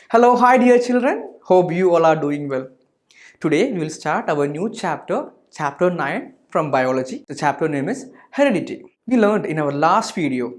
Hello, hi dear children. Hope you all are doing well. Today we will start our new chapter, chapter 9 from biology. The chapter name is heredity. We learned in our last video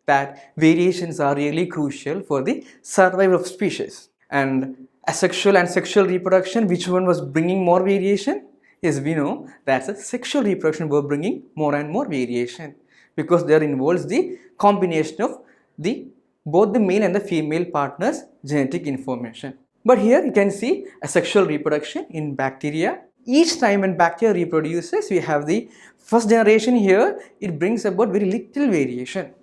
that variations are really crucial for the survival of species. And asexual and sexual reproduction, which one was bringing more variation? Yes, we know that the sexual reproduction were bringing more and more variation because there involves the combination of the both the male and the female partners' genetic information. But here you can see asexual reproduction in bacteria. Each time when bacteria reproduces, we have the first generation here, it brings about very little variation.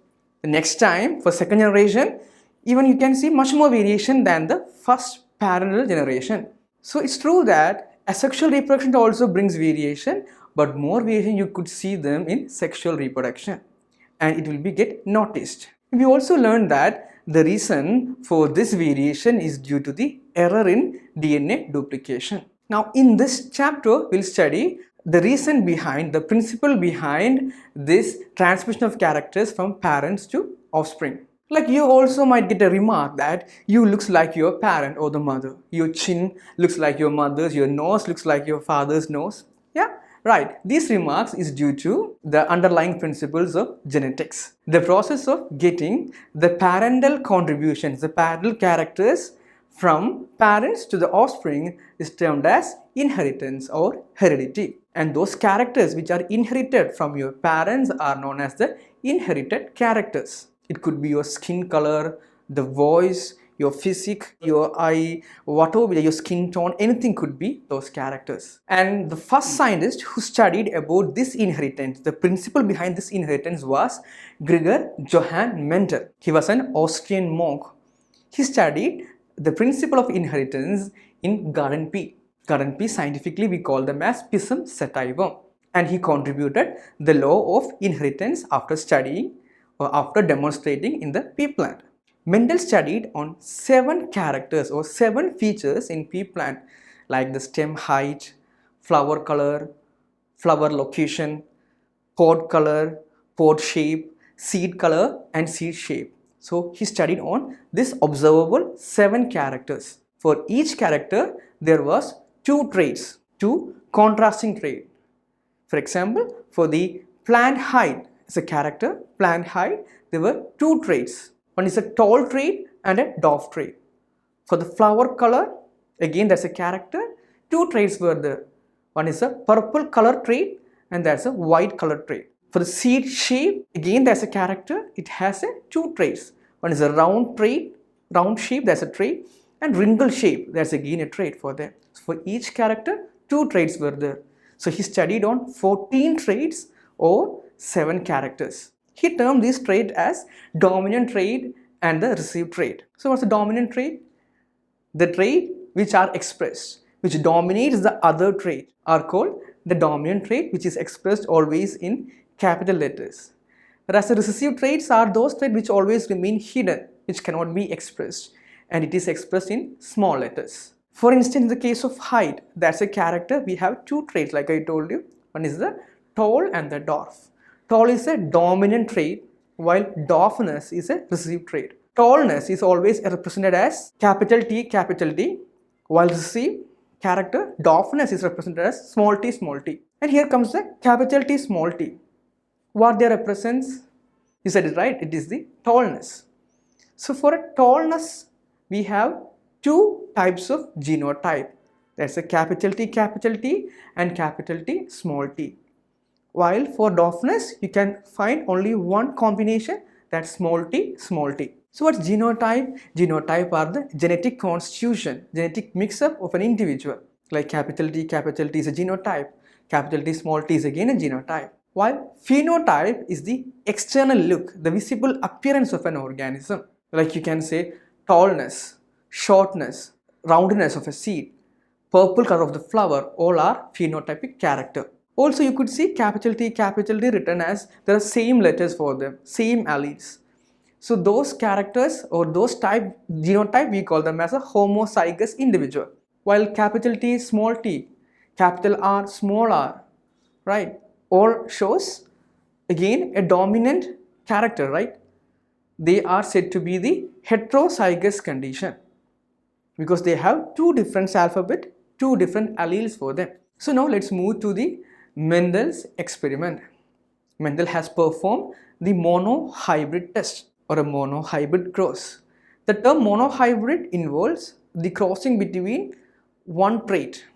The next time for second generation, even you can see much more variation than the first parallel generation. So it's true that asexual reproduction also brings variation, but more variation you could see them in sexual reproduction and it will be get noticed. We also learned that the reason for this variation is due to the error in DNA duplication. Now in this chapter we'll study the reason behind, the principle behind this transmission of characters from parents to offspring. Like you also might get a remark that you looks like your parent or the mother. Your chin looks like your mother's, your nose looks like your father's nose. Yeah, right. These remarks is due to the underlying principles of genetics. The process of getting the parental contributions, the parental characters from parents to the offspring is termed as inheritance or heredity. And those characters which are inherited from your parents are known as the inherited characters. It could be your skin color, the voice, your physique, your eye, whatever, your skin tone, anything could be those characters. And the first scientist who studied about this inheritance, the principle behind this inheritance was Gregor Johann Mendel. He was an Austrian monk. He studied the principle of inheritance in garden pea. Garden pea, scientifically we call them as Pisum sativum. And he contributed the law of inheritance after studying or after demonstrating in the pea plant. Mendel studied on 7 characters or 7 features in pea plant like the stem height, flower color, flower location, pod color, pod shape, seed color and seed shape. So he studied on this observable 7 characters. For each character there was 2 traits, 2 contrasting traits. For example, for the plant height as a character, plant height, there were 2 traits. One is a tall trait and a dwarf trait. For the flower color, again that's a character, 2 traits were there. One is a purple color trait and that's a white color trait. For the seed shape, again that's a character, it has 2 traits. One is a round trait, round shape, that's a trait, and wrinkle shape, that's again a trait for them. So for each character, 2 traits were there. So he studied on 14 traits or 7 characters. He termed this trait as dominant trait and the recessive trait. So what's the dominant trait? The trait which are expressed, which dominates the other trait are called the dominant trait, which is expressed always in capital letters. Whereas the recessive traits are those traits which always remain hidden, which cannot be expressed, and it is expressed in small letters. For instance, in the case of height, that's a character, we have 2 traits like I told you. One is the tall and the dwarf. Tall is a dominant trait while dwarfness is a recessive trait. Tallness is always represented as capital T, while recessive character dwarfness is represented as small t. And here comes the capital T, small t. What they represents? You said it right, it is the tallness. So for a tallness, we have 2 types of genotype. That's a capital T and capital T, small t. While for dwarfness, you can find only one combination, that's small t. So what's genotype? Genotype are the genetic constitution, genetic mix-up of an individual. Like capital T is a genotype, capital T, small t is again a genotype. While phenotype is the external look, the visible appearance of an organism. Like you can say tallness, shortness, roundness of a seed, purple color of the flower, all are phenotypic character. Also you could see capital T written as there are same letters for them, same alleles. So those characters or those genotype we call them as a homozygous individual. While capital T, small t, capital R, small r, right, all shows again a dominant character, right? They are said to be the heterozygous condition. because they have two different alphabet, two different alleles for them. So now let's move to the Mendels experiment. Mendel has performed the monohybrid test or a monohybrid cross. The term monohybrid involves the crossing between one trait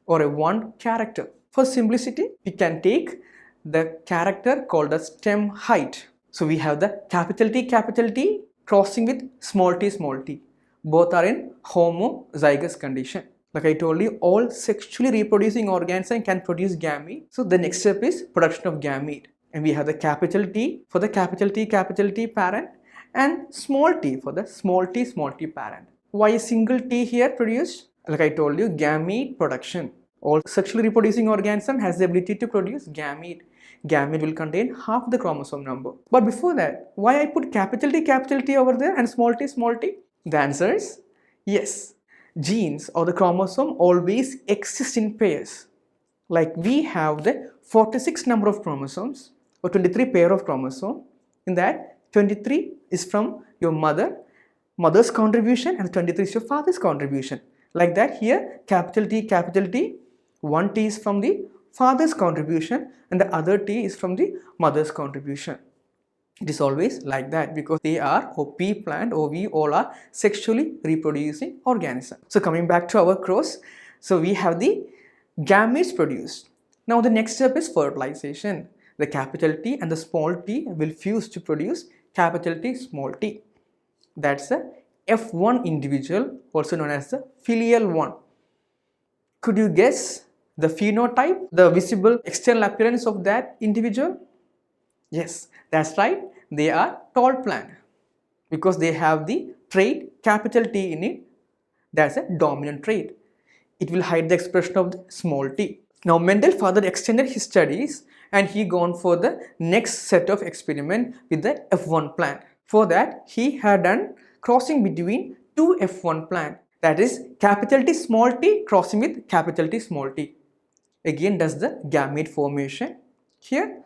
or a one character. For simplicity, we can take the character called as stem height. So we have the capital T crossing with small t. Both are in homozygous condition. Like I told you, all sexually reproducing organisms can produce gamete. So the next step is production of gamete. And we have the capital T for the capital T parent and small t for the small t parent. Why a single T here produced? Like I told you, gamete production. All sexually reproducing organism has the ability to produce gamete. Gamete will contain half the chromosome number. But before that, why I put capital T over there and small t? The answer is yes. Genes or the chromosome always exist in pairs. Like we have the 46 number of chromosomes or 23 pair of chromosome. In that 23 is from your mother's contribution, and 23 is your father's contribution. Like that here capital T, one T is from the father's contribution and the other T is from the mother's contribution. It is always like that because they are, or P plant or we all are sexually reproducing organisms. So coming back to our cross, so we have the gametes produced. Now the next step is fertilization. The capital T and the small t will fuse to produce capital T, small t. That's a F1 individual, also known as the filial one. Could you guess the phenotype, the visible external appearance of that individual? Yes, that's right. They are tall plant because they have the trait capital T in it. That's a dominant trait. It will hide the expression of the small t. Now Mendel further extended his studies and he gone for the next set of experiment with the F1 plant. For that, he had done crossing between two F1 plant, that is capital T small t crossing with capital T small t. Again does the gamete formation. Here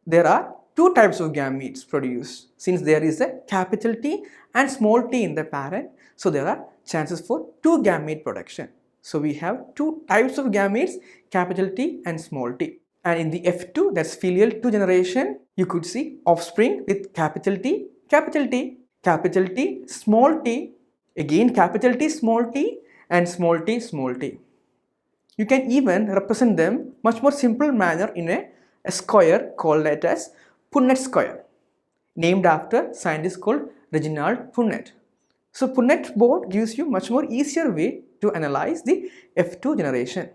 there are two types of gametes produced. Since there is a capital T and small t in the parent, so there are chances for two gamete production. So we have two types of gametes, capital T and small t. And in the F2, that's filial 2 generation, you could see offspring with capital T, small t, again capital T, small t and small t. You can even represent them much more simple manner in a square called that as Punnett square, named after scientist called Reginald Punnett. So Punnett board gives you much more easier way to analyze the F2 generation.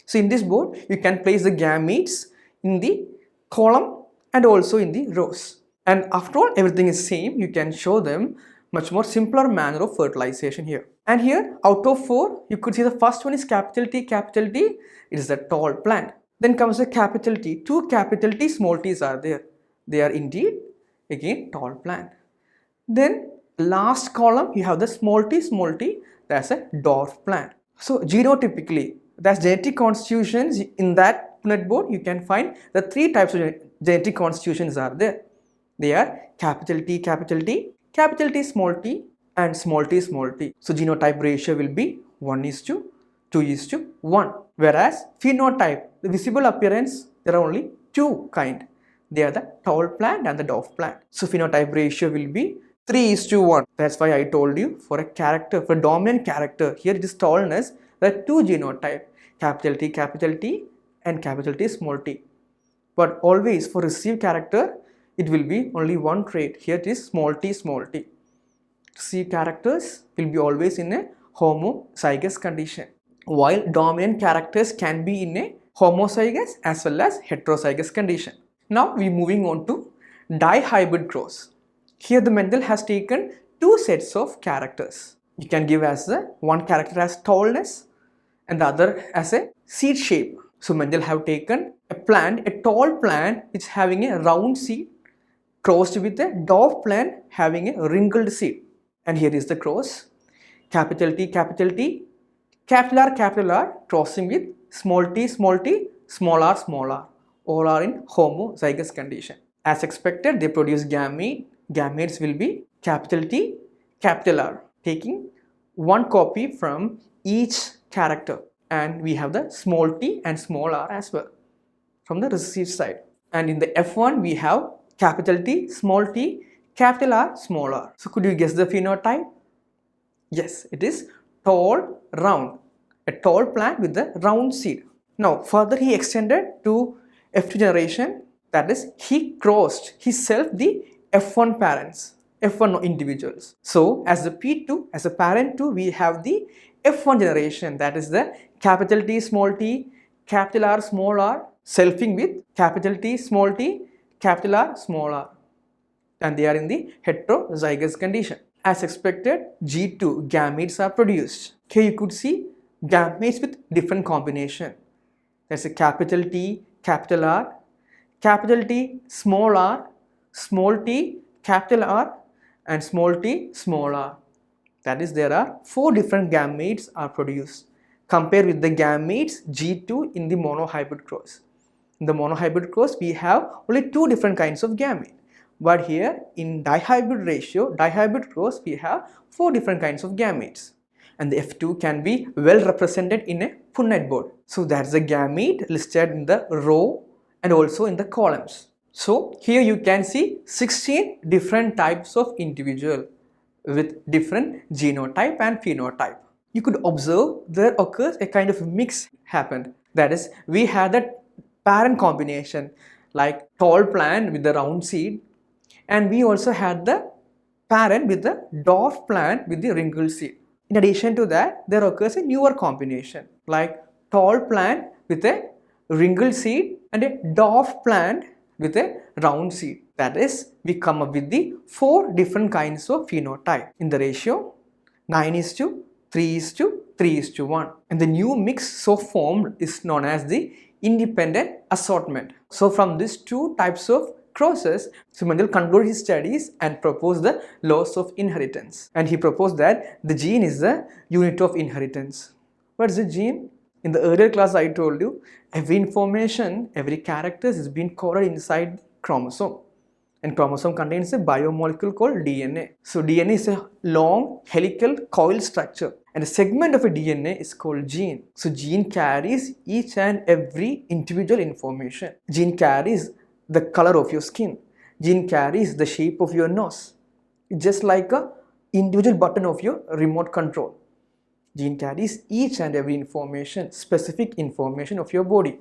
So in this board, you can place the gametes in the column and also in the rows. And after all, everything is same. You can show them much more simpler manner of fertilization here. And here, out of 4, you could see the first one is capital T. It is a tall plant. Then comes the capital T. 2 capital T small t's are there. They are indeed again tall plant. Then last column, you have the small t. That's a dwarf plant. So genotypically, that's genetic constitutions in that Punnett board. You can find the 3 types of genetic constitutions are there. They are capital T, small t and small t. So genotype ratio will be 1:2:1. Whereas phenotype, the visible appearance, there are only 2 kind. They are the tall plant and the dwarf plant. So phenotype ratio will be 3:1. That's why I told you for a character, for a dominant character, here it is tallness, there are 2 genotype, capital T and capital T small t. But always for received character, it will be only one trait. Here it is small t. Received characters will be always in a homozygous condition, while dominant characters can be in a homozygous as well as heterozygous condition. Now we moving on to dihybrid growth. Here the Mendel has taken 2 sets of characters. You can give as one character as tallness and the other as a seed shape. So Mendel have taken a tall plant which having a round seed crossed with a dwarf plant having a wrinkled seed. And here is the cross. Capital T, capital R crossing with small t, small r. All are in homozygous condition. As expected, they produce gamete. Gametes will be capital T, capital R, taking one copy from each character, and we have the small t and small r as well from the receive side. And in the F1 we have capital T, small t, capital R, small r. So could you guess the phenotype? Yes, it is tall, round. A tall plant with the round seed. Now further he extended to F2 generation, that is he crossed himself the F1 parents, F1 individuals. So as the P2, as a parent 2, we have the F1 generation, that is the capital T, small t, capital R, small r, selfing with capital T, capital R, small r, and they are in the heterozygous condition. As expected, G2 gametes are produced. Here you could see gametes with different combination. That's a capital T, capital R, capital T, small t, capital R, and small t, small r. That is, there are 4 different gametes are produced. Compare with the gametes G2 in the monohybrid cross. In the monohybrid cross, we have only 2 different kinds of gamete. But here in dihybrid cross, we have 4 different kinds of gametes. And the F2 can be well represented in a Punnett board. So that's the gamete listed in the row and also in the columns. So here you can see 16 different types of individual with different genotype and phenotype. You could observe there occurs a kind of mix happened. That is, we had that parent combination like tall plant with the round seed, and we also had the parent with the dwarf plant with the wrinkled seed. In addition to that, there occurs a newer combination like tall plant with a wrinkled seed and a dwarf plant with a round seed. That is, we come up with the 4 different kinds of phenotype in the ratio 9:3:3:1. And the new mix so formed is known as the independent assortment. So from these 2 types of crosses, Mendel concluded his studies and proposed the laws of inheritance. And he proposed that the gene is the unit of inheritance. What is the gene? In the earlier class I told you, every information, every character is being coded inside chromosome. And chromosome contains a biomolecule called DNA. So DNA is a long helical coil structure, and a segment of a DNA is called gene. So gene carries each and every individual information. Gene carries the color of your skin. Gene carries the shape of your nose. It's just like a individual button of your remote control. Gene carries each and every information, specific information of your body.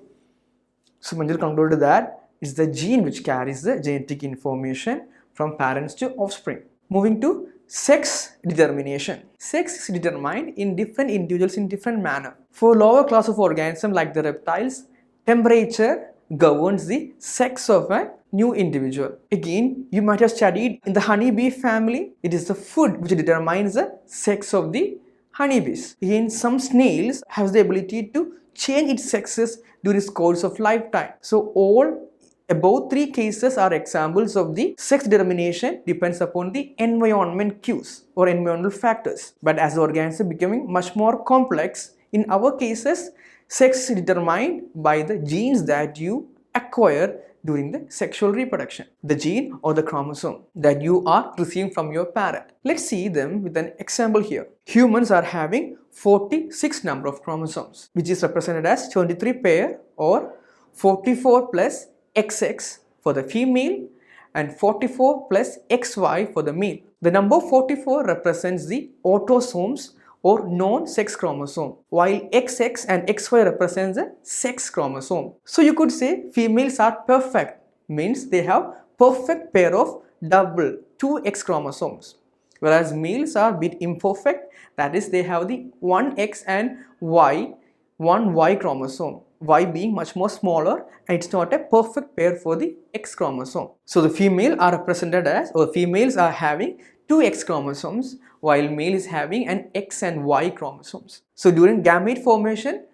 So Mendel concluded that it's the gene which carries the genetic information from parents to offspring. Moving to sex determination. Sex is determined in different individuals in different manner. For lower class of organisms like the reptiles, temperature governs the sex of a new individual. Again, you might have studied in the honeybee family, it is the food which determines the sex of the honeybees. Again, some snails have the ability to change its sexes during its course of lifetime. So all above 3 cases are examples of the sex determination depends upon the environment cues or environmental factors. But as the organism becoming much more complex, in our cases, sex is determined by the genes that you acquire during the sexual reproduction. The gene or the chromosome that you are receiving from your parent. Let's see them with an example here. Humans are having 46 number of chromosomes, which is represented as 23 pair or 44 plus XX for the female and 44 plus XY for the male. The number 44 represents the autosomes or non-sex chromosome, while XX and XY represents the sex chromosome. So you could say females are perfect, means they have perfect pair of double 2X chromosomes, whereas males are a bit imperfect, that is they have the 1X and Y, 1Y chromosome. Y being much more smaller, and it's not a perfect pair for the X chromosome. So the female are represented as, or females are having 2X chromosomes, while male is having an X and Y chromosomes. So during gamete formation,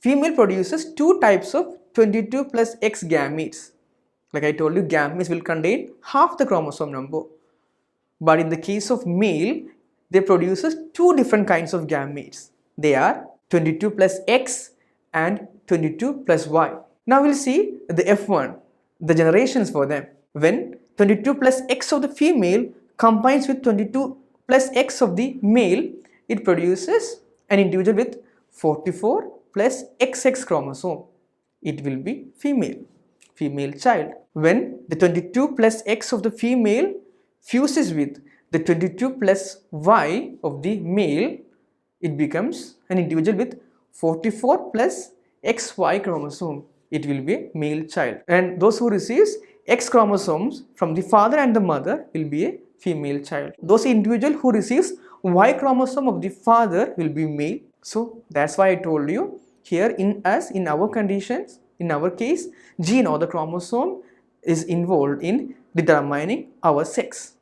female produces 2 types of 22 plus X gametes. Like I told you, gametes will contain half the chromosome number. But in the case of male, they produces 2 different kinds of gametes. They are 22 plus X and 22 plus Y. Now we'll see the F1, the generations for them. When 22 plus X of the female combines with 22 plus X of the male, it produces an individual with 44 plus XX chromosome. It will be female child. When the 22 plus X of the female fuses with the 22 plus Y of the male, it becomes an individual with 44 plus XY chromosome. It will be a male child. And those who receives X chromosomes from the father and the mother will be a female child. Those individual who receives Y chromosome of the father will be male. So that's why I told you here in our conditions, in our case, gene or the chromosome is involved in determining our sex.